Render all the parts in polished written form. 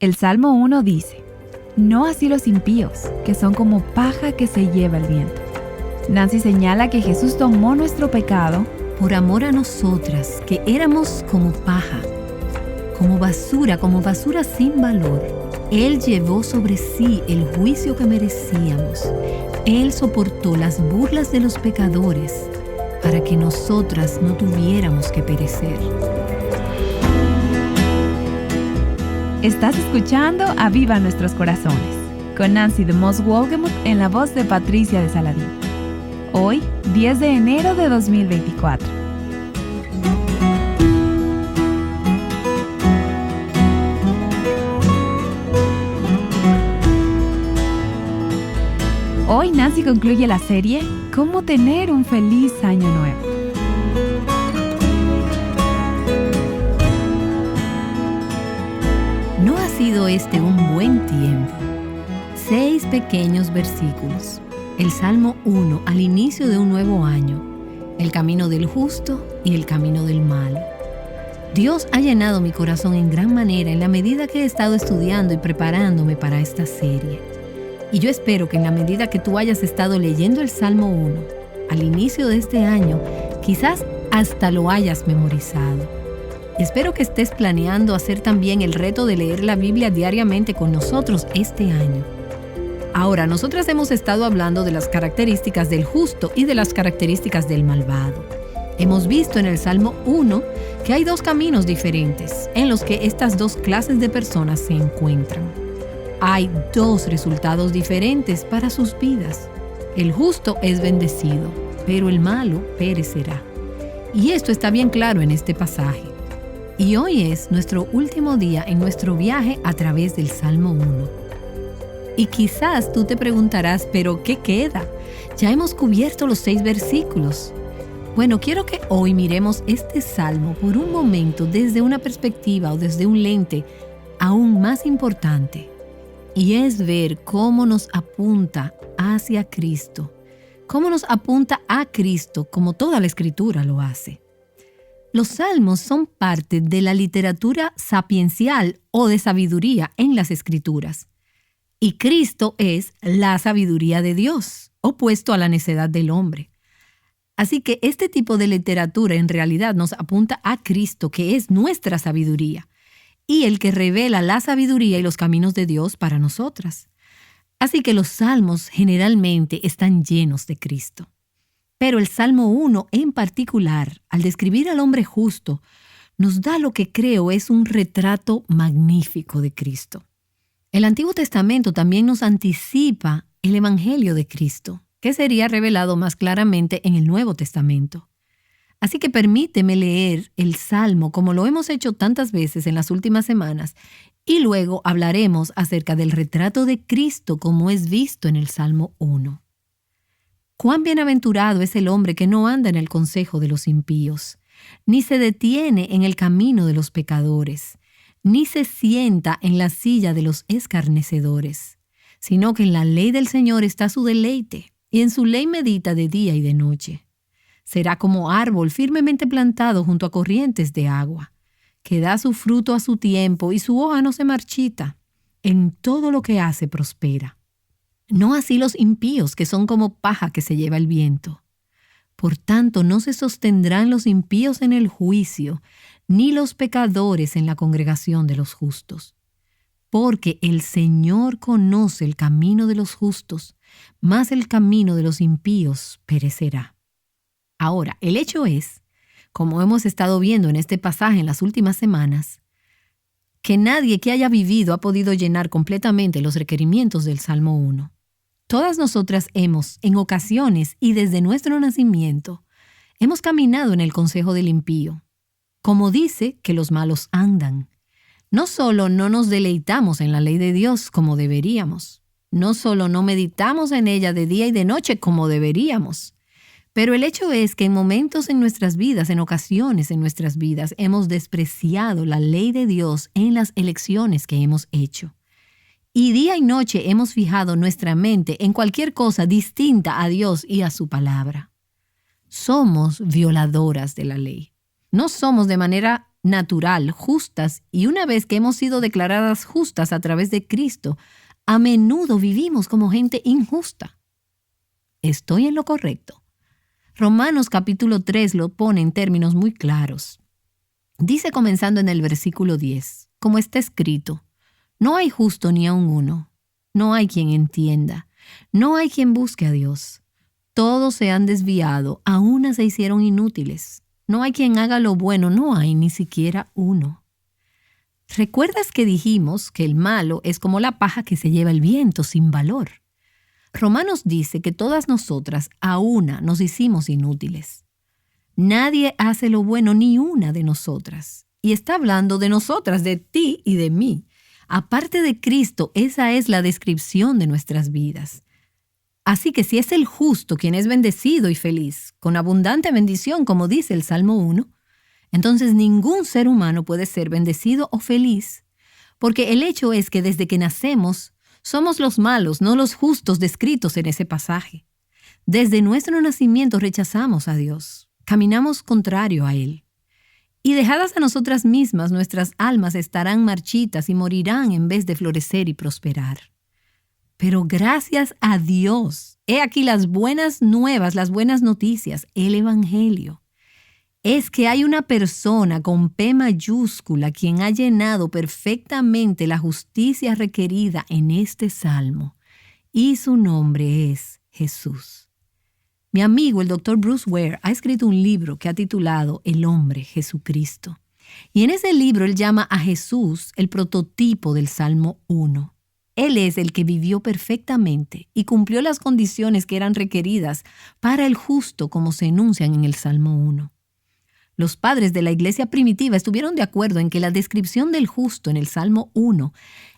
El Salmo 1 dice: no así los impíos, que son como paja que se lleva el viento. Nancy señala que Jesús tomó nuestro pecado por amor a nosotras, que éramos como paja, como basura sin valor. Él llevó sobre sí el juicio que merecíamos. Él soportó las burlas de los pecadores para que nosotras no tuviéramos que perecer. Estás escuchando Aviva Nuestros Corazones, con Nancy de Moss Wolgemuth en la voz de Patricia de Saladín. Hoy, 10 de enero de 2024. Hoy Nancy concluye la serie ¿Cómo tener un feliz año nuevo? ¿No ha sido este un buen tiempo? 6 pequeños versículos. El Salmo 1 al inicio de un nuevo año. El camino del justo y el camino del malo. Dios ha llenado mi corazón en gran manera en la medida que he estado estudiando y preparándome para esta serie. Y yo espero que en la medida que tú hayas estado leyendo el Salmo 1 al inicio de este año, quizás hasta lo hayas memorizado. Y espero que estés planeando hacer también el reto de leer la Biblia diariamente con nosotros este año. Ahora, nosotras hemos estado hablando de las características del justo y de las características del malvado. Hemos visto en el Salmo 1 que hay 2 caminos diferentes en los que estas 2 clases de personas se encuentran. Hay 2 resultados diferentes para sus vidas. El justo es bendecido, pero el malo perecerá. Y esto está bien claro en este pasaje. Y hoy es nuestro último día en nuestro viaje a través del Salmo 1. Y quizás tú te preguntarás, ¿pero qué queda? Ya hemos cubierto los 6 versículos. Bueno, quiero que hoy miremos este salmo por un momento desde una perspectiva o desde un lente aún más importante. Y es ver cómo nos apunta hacia Cristo. Cómo nos apunta a Cristo, como toda la Escritura lo hace. Los salmos son parte de la literatura sapiencial o de sabiduría en las Escrituras. Y Cristo es la sabiduría de Dios, opuesto a la necedad del hombre. Así que este tipo de literatura en realidad nos apunta a Cristo, que es nuestra sabiduría, y el que revela la sabiduría y los caminos de Dios para nosotras. Así que los salmos generalmente están llenos de Cristo. Pero el Salmo 1 en particular, al describir al hombre justo, nos da lo que creo es un retrato magnífico de Cristo. El Antiguo Testamento también nos anticipa el Evangelio de Cristo, que sería revelado más claramente en el Nuevo Testamento. Así que permíteme leer el Salmo como lo hemos hecho tantas veces en las últimas semanas y luego hablaremos acerca del retrato de Cristo como es visto en el Salmo 1. Cuán bienaventurado es el hombre que no anda en el consejo de los impíos, ni se detiene en el camino de los pecadores, ni se sienta en la silla de los escarnecedores, sino que en la ley del Señor está su deleite, y en su ley medita de día y de noche. Será como árbol firmemente plantado junto a corrientes de agua, que da su fruto a su tiempo y su hoja no se marchita. En todo lo que hace prospera. No así los impíos, que son como paja que se lleva el viento. Por tanto, no se sostendrán los impíos en el juicio, ni los pecadores en la congregación de los justos. Porque el Señor conoce el camino de los justos, mas el camino de los impíos perecerá. Ahora, el hecho es, como hemos estado viendo en este pasaje en las últimas semanas, que nadie que haya vivido ha podido llenar completamente los requerimientos del Salmo 1. Todas nosotras hemos, en ocasiones y desde nuestro nacimiento, hemos caminado en el consejo del impío. Como dice que los malos andan. No solo no nos deleitamos en la ley de Dios como deberíamos, no solo no meditamos en ella de día y de noche como deberíamos, pero el hecho es que en momentos en nuestras vidas, en ocasiones en nuestras vidas, hemos despreciado la ley de Dios en las elecciones que hemos hecho. Y día y noche hemos fijado nuestra mente en cualquier cosa distinta a Dios y a su palabra. Somos violadoras de la ley. No somos de manera natural, justas, y una vez que hemos sido declaradas justas a través de Cristo, a menudo vivimos como gente injusta. ¿Estoy en lo correcto? Romanos capítulo 3 lo pone en términos muy claros. Dice comenzando en el versículo 10, como está escrito, no hay justo ni aun uno, no hay quien entienda, no hay quien busque a Dios. Todos se han desviado, a una se hicieron inútiles. No hay quien haga lo bueno, no hay ni siquiera uno. ¿Recuerdas que dijimos que el malo es como la paja que se lleva el viento sin valor? Romanos dice que todas nosotras a una nos hicimos inútiles. Nadie hace lo bueno, ni una de nosotras. Y está hablando de nosotras, de ti y de mí. Aparte de Cristo, esa es la descripción de nuestras vidas. Así que si es el justo quien es bendecido y feliz, con abundante bendición, como dice el Salmo 1, entonces ningún ser humano puede ser bendecido o feliz, porque el hecho es que desde que nacemos, somos los malos, no los justos descritos en ese pasaje. Desde nuestro nacimiento rechazamos a Dios, caminamos contrario a Él. Y dejadas a nosotras mismas, nuestras almas estarán marchitas y morirán en vez de florecer y prosperar. Pero gracias a Dios, he aquí las buenas nuevas, las buenas noticias, el Evangelio. Es que hay una persona con P mayúscula quien ha llenado perfectamente la justicia requerida en este salmo. Y su nombre es Jesús. Mi amigo, el Dr. Bruce Ware, ha escrito un libro que ha titulado El hombre Jesucristo. Y en ese libro él llama a Jesús el prototipo del Salmo 1. Él es el que vivió perfectamente y cumplió las condiciones que eran requeridas para el justo, como se enuncian en el Salmo 1. Los padres de la iglesia primitiva estuvieron de acuerdo en que la descripción del justo en el Salmo 1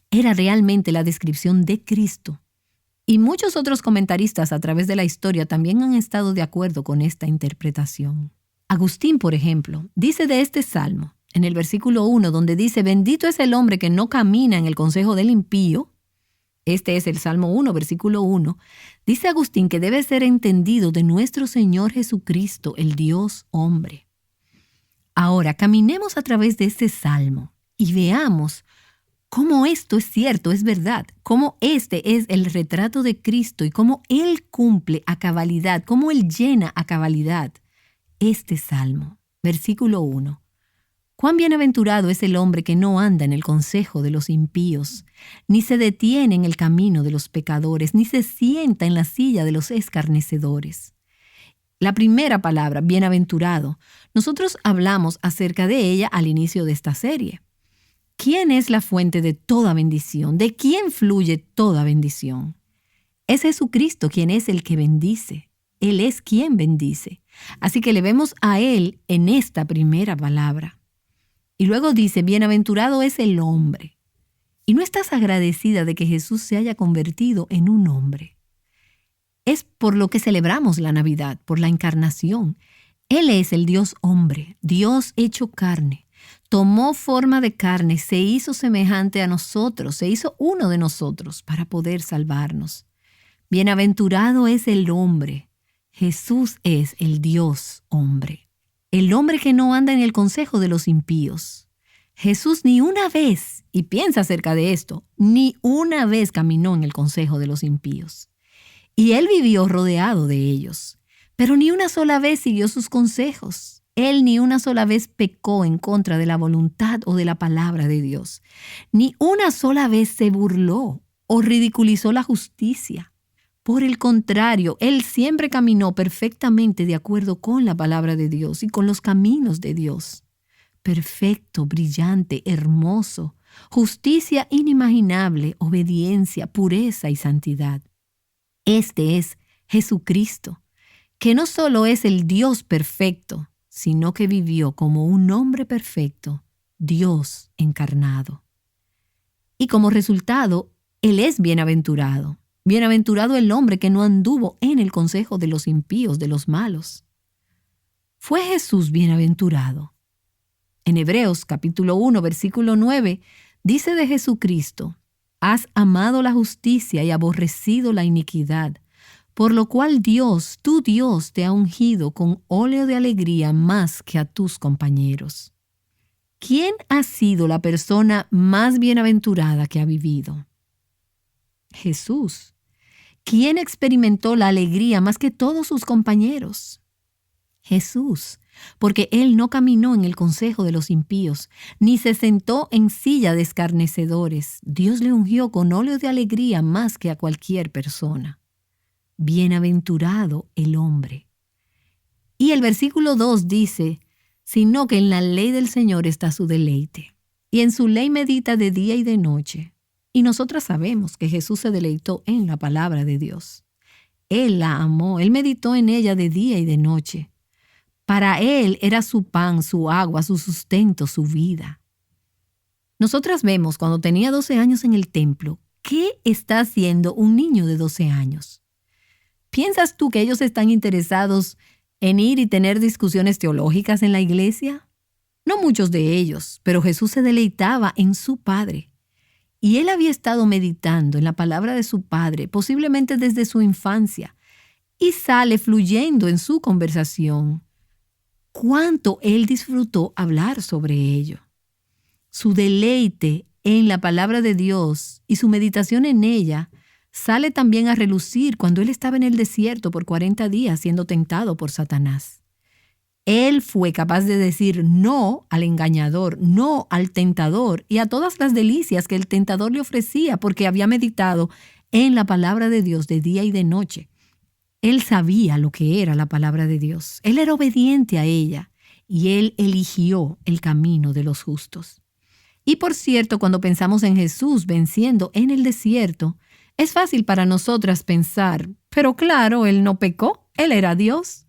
era realmente la descripción de Cristo. Y muchos otros comentaristas a través de la historia también han estado de acuerdo con esta interpretación. Agustín, por ejemplo, dice de este salmo, en el versículo 1, donde dice, bendito es el hombre que no camina en el consejo del impío. Este es el Salmo 1, versículo 1. Dice Agustín que debe ser entendido de nuestro Señor Jesucristo, el Dios hombre. Ahora, caminemos a través de este salmo y veamos cómo esto es cierto, es verdad, cómo este es el retrato de Cristo y cómo Él cumple a cabalidad, cómo Él llena a cabalidad este salmo. Versículo 1. Cuán bienaventurado es el hombre que no anda en el consejo de los impíos, ni se detiene en el camino de los pecadores, ni se sienta en la silla de los escarnecedores. La primera palabra, bienaventurado, nosotros hablamos acerca de ella al inicio de esta serie. ¿Quién es la fuente de toda bendición? ¿De quién fluye toda bendición? Es Jesucristo quien es el que bendice. Él es quien bendice. Así que le vemos a Él en esta primera palabra. Y luego dice, bienaventurado es el hombre. Y no estás agradecida de que Jesús se haya convertido en un hombre. Es por lo que celebramos la Navidad, por la encarnación. Él es el Dios hombre, Dios hecho carne. Tomó forma de carne, se hizo semejante a nosotros, se hizo uno de nosotros para poder salvarnos. Bienaventurado es el hombre. Jesús es el Dios hombre. El hombre que no anda en el consejo de los impíos. Jesús ni una vez, y piensa acerca de esto, ni una vez caminó en el consejo de los impíos. Y Él vivió rodeado de ellos, pero ni una sola vez siguió sus consejos. Él ni una sola vez pecó en contra de la voluntad o de la palabra de Dios. Ni una sola vez se burló o ridiculizó la justicia. Por el contrario, Él siempre caminó perfectamente de acuerdo con la palabra de Dios y con los caminos de Dios. Perfecto, brillante, hermoso, justicia inimaginable, obediencia, pureza y santidad. Este es Jesucristo, que no solo es el Dios perfecto, sino que vivió como un hombre perfecto, Dios encarnado. Y como resultado, Él es bienaventurado. Bienaventurado el hombre que no anduvo en el consejo de los impíos, de los malos. ¿Fue Jesús bienaventurado? En Hebreos capítulo 1, versículo 9, dice de Jesucristo, has amado la justicia y aborrecido la iniquidad, por lo cual Dios, tu Dios, te ha ungido con óleo de alegría más que a tus compañeros. ¿Quién ha sido la persona más bienaventurada que ha vivido? Jesús. ¿Quién experimentó la alegría más que todos sus compañeros? Jesús, porque Él no caminó en el consejo de los impíos, ni se sentó en silla de escarnecedores. Dios le ungió con óleo de alegría más que a cualquier persona. Bienaventurado el hombre. Y el versículo 2 dice, sino que en la ley del Señor está su deleite, y en su ley medita de día y de noche. Y nosotras sabemos que Jesús se deleitó en la palabra de Dios. Él la amó, Él meditó en ella de día y de noche. Para Él era su pan, su agua, su sustento, su vida. Nosotras vemos cuando tenía 12 años en el templo, ¿qué está haciendo un niño de 12 años? ¿Piensas tú que ellos están interesados en ir y tener discusiones teológicas en la iglesia? No muchos de ellos, pero Jesús se deleitaba en su Padre. Y Él había estado meditando en la palabra de su Padre, posiblemente desde su infancia, y sale fluyendo en su conversación. ¿Cuánto Él disfrutó hablar sobre ello? Su deleite en la palabra de Dios y su meditación en ella sale también a relucir cuando Él estaba en el desierto por 40 días siendo tentado por Satanás. Él fue capaz de decir no al engañador, no al tentador y a todas las delicias que el tentador le ofrecía porque había meditado en la palabra de Dios de día y de noche. Él sabía lo que era la palabra de Dios. Él era obediente a ella y Él eligió el camino de los justos. Y por cierto, cuando pensamos en Jesús venciendo en el desierto, es fácil para nosotras pensar, pero claro, Él no pecó, Él era Dios.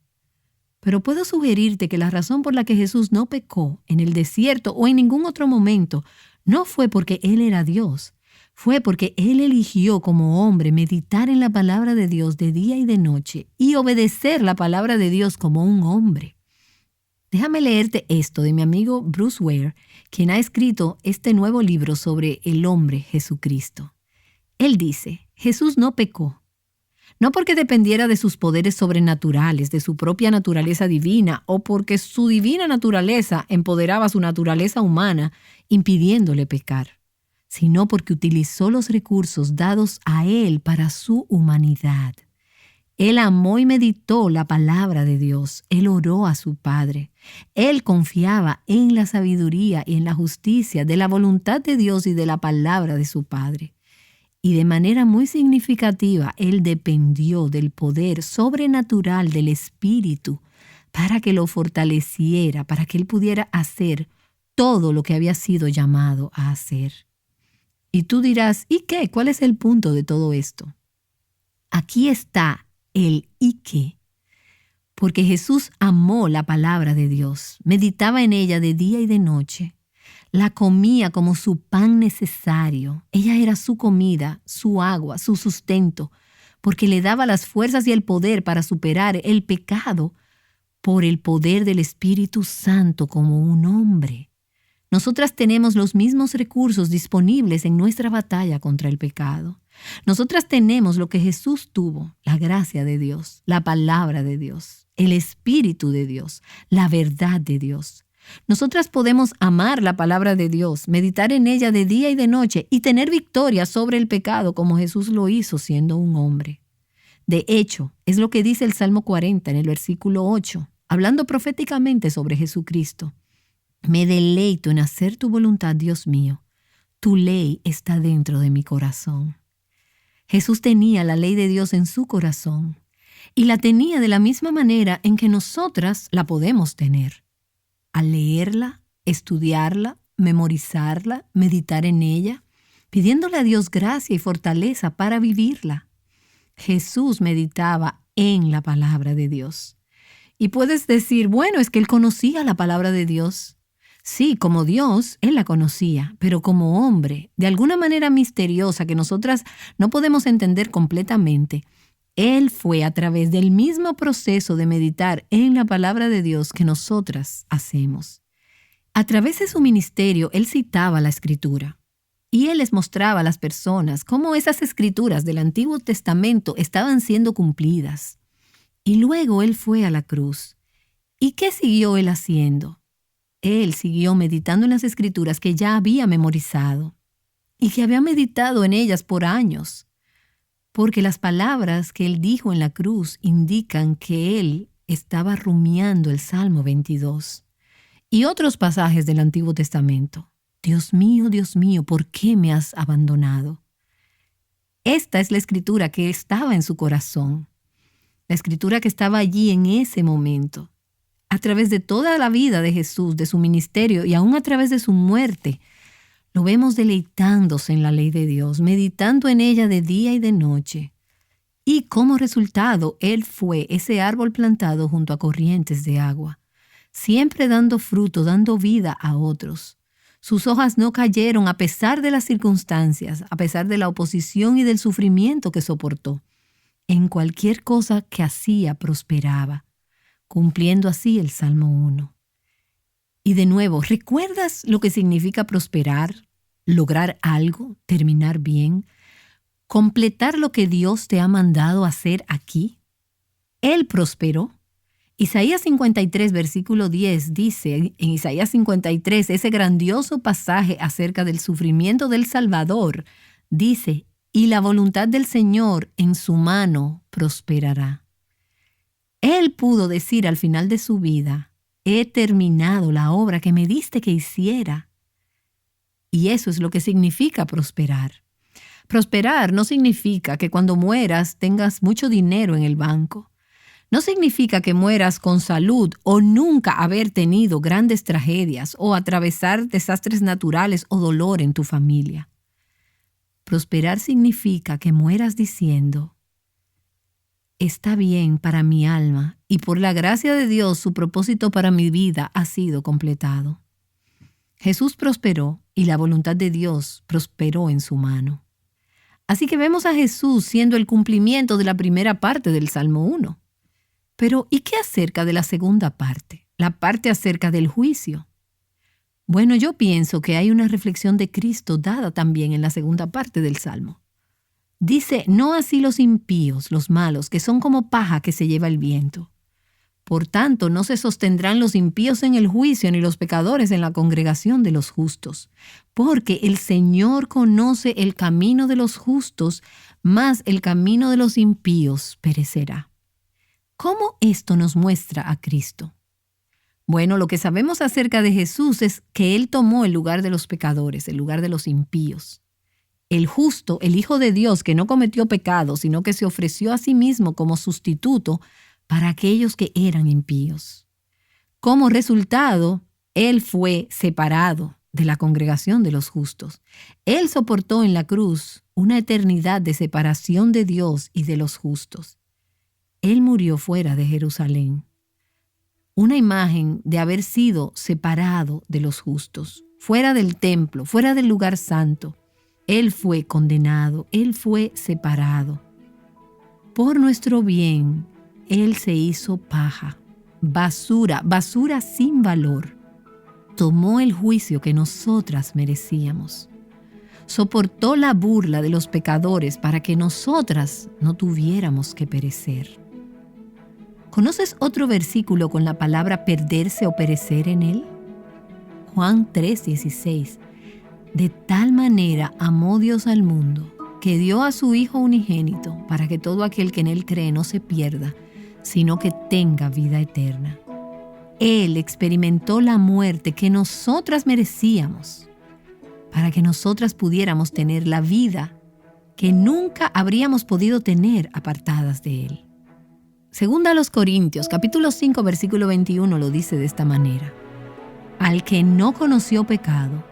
Pero puedo sugerirte que la razón por la que Jesús no pecó en el desierto o en ningún otro momento no fue porque Él era Dios. Fue porque Él eligió como hombre meditar en la palabra de Dios de día y de noche y obedecer la palabra de Dios como un hombre. Déjame leerte esto de mi amigo Bruce Ware, quien ha escrito este nuevo libro sobre el hombre Jesucristo. Él dice, Jesús no pecó. No porque dependiera de sus poderes sobrenaturales, de su propia naturaleza divina, o porque su divina naturaleza empoderaba su naturaleza humana, impidiéndole pecar, sino porque utilizó los recursos dados a Él para su humanidad. Él amó y meditó la palabra de Dios. Él oró a su Padre. Él confiaba en la sabiduría y en la justicia de la voluntad de Dios y de la palabra de su Padre. Y de manera muy significativa, Él dependió del poder sobrenatural del Espíritu para que lo fortaleciera, para que Él pudiera hacer todo lo que había sido llamado a hacer. Y tú dirás, ¿y qué? ¿Cuál es el punto de todo esto? Aquí está el ¿y qué? Porque Jesús amó la palabra de Dios, meditaba en ella de día y de noche, la comía como su pan necesario. Ella era su comida, su agua, su sustento, porque le daba las fuerzas y el poder para superar el pecado por el poder del Espíritu Santo como un hombre. Nosotras tenemos los mismos recursos disponibles en nuestra batalla contra el pecado. Nosotras tenemos lo que Jesús tuvo, la gracia de Dios, la palabra de Dios, el Espíritu de Dios, la verdad de Dios. Nosotras podemos amar la palabra de Dios, meditar en ella de día y de noche y tener victoria sobre el pecado como Jesús lo hizo siendo un hombre. De hecho, es lo que dice el Salmo 40 en el versículo 8, hablando proféticamente sobre Jesucristo. Me deleito en hacer tu voluntad, Dios mío. Tu ley está dentro de mi corazón. Jesús tenía la ley de Dios en su corazón y la tenía de la misma manera en que nosotras la podemos tener. Al leerla, estudiarla, memorizarla, meditar en ella, pidiéndole a Dios gracia y fortaleza para vivirla. Jesús meditaba en la palabra de Dios. Y puedes decir, bueno, es que Él conocía la palabra de Dios. Sí, como Dios, Él la conocía, pero como hombre, de alguna manera misteriosa que nosotras no podemos entender completamente, Él fue a través del mismo proceso de meditar en la palabra de Dios que nosotras hacemos. A través de su ministerio, Él citaba la Escritura y Él les mostraba a las personas cómo esas Escrituras del Antiguo Testamento estaban siendo cumplidas. Y luego Él fue a la cruz. ¿Y qué siguió Él haciendo? Él siguió meditando en las Escrituras que ya había memorizado y que había meditado en ellas por años, porque las palabras que él dijo en la cruz indican que él estaba rumiando el Salmo 22 y otros pasajes del Antiguo Testamento. Dios mío, ¿por qué me has abandonado? Esta es la escritura que estaba en su corazón, la escritura que estaba allí en ese momento. A través de toda la vida de Jesús, de su ministerio y aún a través de su muerte, lo vemos deleitándose en la ley de Dios, meditando en ella de día y de noche. Y como resultado, él fue ese árbol plantado junto a corrientes de agua, siempre dando fruto, dando vida a otros. Sus hojas no cayeron a pesar de las circunstancias, a pesar de la oposición y del sufrimiento que soportó. En cualquier cosa que hacía prosperaba, cumpliendo así el Salmo 1. Y de nuevo, ¿recuerdas lo que significa prosperar, lograr algo, terminar bien, completar lo que Dios te ha mandado hacer aquí? Él prosperó. Isaías 53, versículo 10 dice, en Isaías 53, ese grandioso pasaje acerca del sufrimiento del Salvador, dice, y la voluntad del Señor en su mano prosperará. Él pudo decir al final de su vida, he terminado la obra que me diste que hiciera. Y eso es lo que significa prosperar. Prosperar no significa que cuando mueras tengas mucho dinero en el banco. No significa que mueras con salud o nunca haber tenido grandes tragedias o atravesar desastres naturales o dolor en tu familia. Prosperar significa que mueras diciendo, está bien para mi alma y por la gracia de Dios su propósito para mi vida ha sido completado. Jesús prosperó y la voluntad de Dios prosperó en su mano. Así que vemos a Jesús siendo el cumplimiento de la primera parte del Salmo 1. Pero, ¿y qué acerca de la segunda parte? La parte acerca del juicio. Bueno, yo pienso que hay una reflexión de Cristo dada también en la segunda parte del Salmo. Dice, no así los impíos, los malos, que son como paja que se lleva el viento. Por tanto, no se sostendrán los impíos en el juicio, ni los pecadores en la congregación de los justos. Porque el Señor conoce el camino de los justos, mas el camino de los impíos perecerá. ¿Cómo esto nos muestra a Cristo? Bueno, lo que sabemos acerca de Jesús es que Él tomó el lugar de los pecadores, el lugar de los impíos. El justo, el Hijo de Dios, que no cometió pecado, sino que se ofreció a sí mismo como sustituto para aquellos que eran impíos. Como resultado, Él fue separado de la congregación de los justos. Él soportó en la cruz una eternidad de separación de Dios y de los justos. Él murió fuera de Jerusalén. Una imagen de haber sido separado de los justos, fuera del templo, fuera del lugar santo. Él fue condenado, Él fue separado. Por nuestro bien, Él se hizo paja, basura sin valor. Tomó el juicio que nosotras merecíamos. Soportó la burla de los pecadores para que nosotras no tuviéramos que perecer. ¿Conoces otro versículo con la palabra perderse o perecer en él? Juan 3:16. De tal manera amó Dios al mundo, que dio a su Hijo unigénito, para que todo aquel que en él cree no se pierda, sino que tenga vida eterna. Él experimentó la muerte que nosotras merecíamos, para que nosotras pudiéramos tener la vida que nunca habríamos podido tener apartadas de él. Segunda a los Corintios, capítulo 5, versículo 21 lo dice de esta manera. Al que no conoció pecado,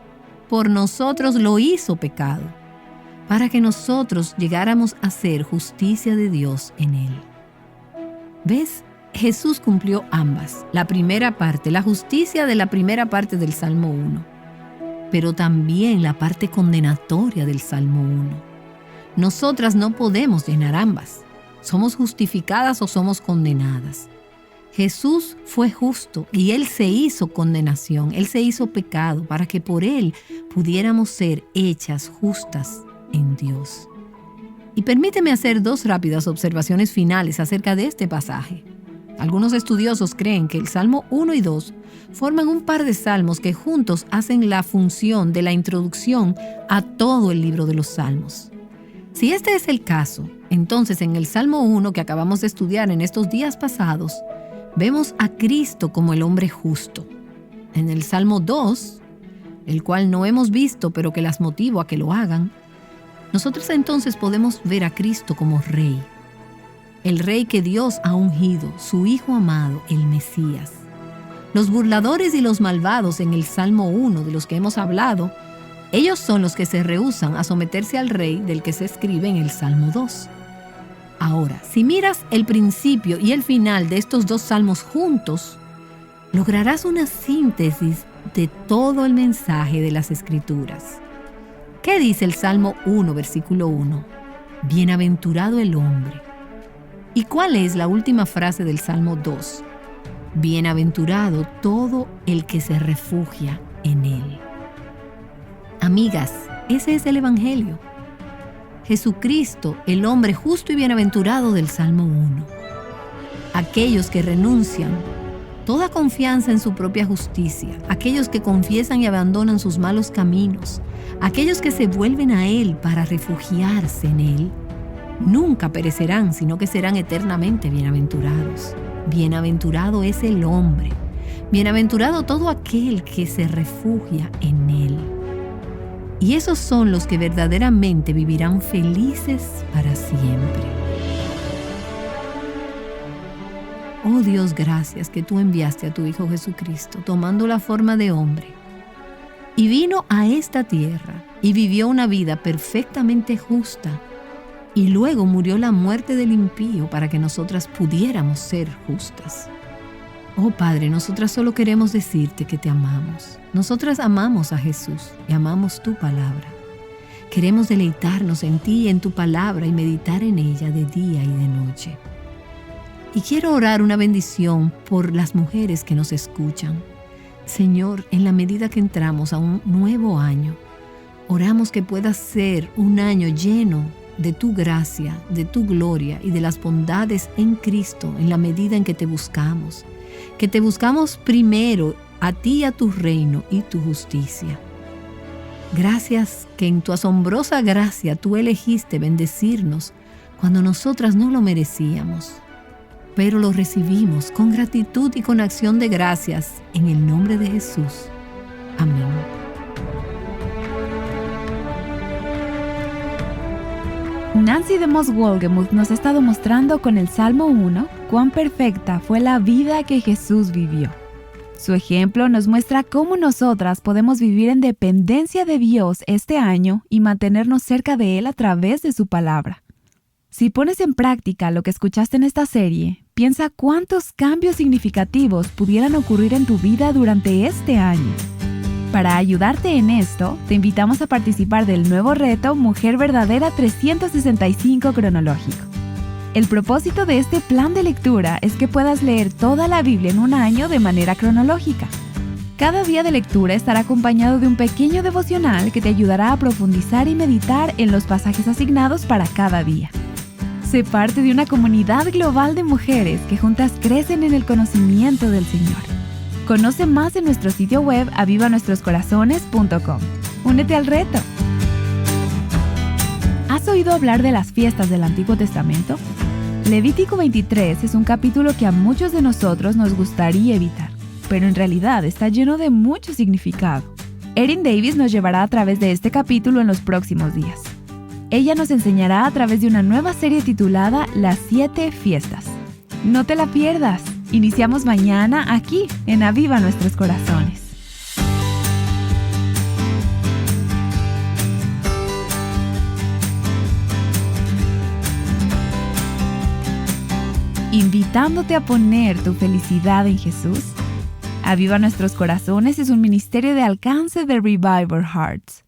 por nosotros lo hizo pecado, para que nosotros llegáramos a ser justicia de Dios en él. ¿Ves? Jesús cumplió ambas, la primera parte, la justicia de la primera parte del Salmo 1, pero también la parte condenatoria del Salmo 1. Nosotras no podemos llenar ambas. ¿Somos justificadas o somos condenadas? Jesús fue justo y Él se hizo condenación, Él se hizo pecado para que por Él pudiéramos ser hechas justas en Dios. Y permíteme hacer dos rápidas observaciones finales acerca de este pasaje. Algunos estudiosos creen que el Salmo 1 y 2 forman un par de salmos que juntos hacen la función de la introducción a todo el libro de los Salmos. Si este es el caso, entonces en el Salmo 1 que acabamos de estudiar en estos días pasados, vemos a Cristo como el hombre justo. En el Salmo 2, el cual no hemos visto pero que las motivo a que lo hagan, nosotros entonces podemos ver a Cristo como Rey. El Rey que Dios ha ungido, su Hijo amado, el Mesías. Los burladores y los malvados en el Salmo 1 de los que hemos hablado, ellos son los que se rehúsan a someterse al Rey del que se escribe en el Salmo 2. Ahora, si miras el principio y el final de estos dos salmos juntos, lograrás una síntesis de todo el mensaje de las Escrituras. ¿Qué dice el Salmo 1, versículo 1? Bienaventurado el hombre. ¿Y cuál es la última frase del Salmo 2? Bienaventurado todo el que se refugia en él. Amigas, ese es el Evangelio. Jesucristo, el hombre justo y bienaventurado del Salmo 1. Aquellos que renuncian toda confianza en su propia justicia, aquellos que confiesan y abandonan sus malos caminos, aquellos que se vuelven a Él para refugiarse en Él, nunca perecerán, sino que serán eternamente bienaventurados. Bienaventurado es el hombre, bienaventurado todo aquel que se refugia en Él. Y esos son los que verdaderamente vivirán felices para siempre. Oh Dios, gracias que tú enviaste a tu Hijo Jesucristo, tomando la forma de hombre, y vino a esta tierra y vivió una vida perfectamente justa, y luego murió la muerte del impío para que nosotras pudiéramos ser justas. Oh Padre, nosotras solo queremos decirte que te amamos. Nosotras amamos a Jesús y amamos tu palabra. Queremos deleitarnos en ti y en tu palabra y meditar en ella de día y de noche. Y quiero orar una bendición por las mujeres que nos escuchan. Señor, en la medida que entramos a un nuevo año, oramos que pueda ser un año lleno de tu gracia, de tu gloria y de las bondades en Cristo en la medida en que te buscamos. Que te buscamos primero a ti y a tu reino y tu justicia. Gracias que en tu asombrosa gracia tú elegiste bendecirnos cuando nosotras no lo merecíamos. Pero lo recibimos con gratitud y con acción de gracias en el nombre de Jesús. Amén. Nancy DeMoss Wolgemuth nos ha estado mostrando con el Salmo 1 cuán perfecta fue la vida que Jesús vivió. Su ejemplo nos muestra cómo nosotras podemos vivir en dependencia de Dios este año y mantenernos cerca de Él a través de su palabra. Si pones en práctica lo que escuchaste en esta serie, piensa cuántos cambios significativos pudieran ocurrir en tu vida durante este año. Para ayudarte en esto, te invitamos a participar del nuevo reto Mujer Verdadera 365 cronológico. El propósito de este plan de lectura es que puedas leer toda la Biblia en un año de manera cronológica. Cada día de lectura estará acompañado de un pequeño devocional que te ayudará a profundizar y meditar en los pasajes asignados para cada día. Sé parte de una comunidad global de mujeres que juntas crecen en el conocimiento del Señor. Conoce más en nuestro sitio web avivanuestroscorazones.com. Únete al reto. ¿Has oído hablar de las fiestas del Antiguo Testamento? Levítico 23 es un capítulo que a muchos de nosotros nos gustaría evitar, pero en realidad está lleno de mucho significado. Erin Davis nos llevará a través de este capítulo en los próximos días. Ella nos enseñará a través de una nueva serie titulada Las 7 Fiestas. No te la pierdas. Iniciamos mañana aquí en Aviva Nuestros Corazones. Invitándote a poner tu felicidad en Jesús. Aviva Nuestros Corazones es un ministerio de alcance de Revival Hearts.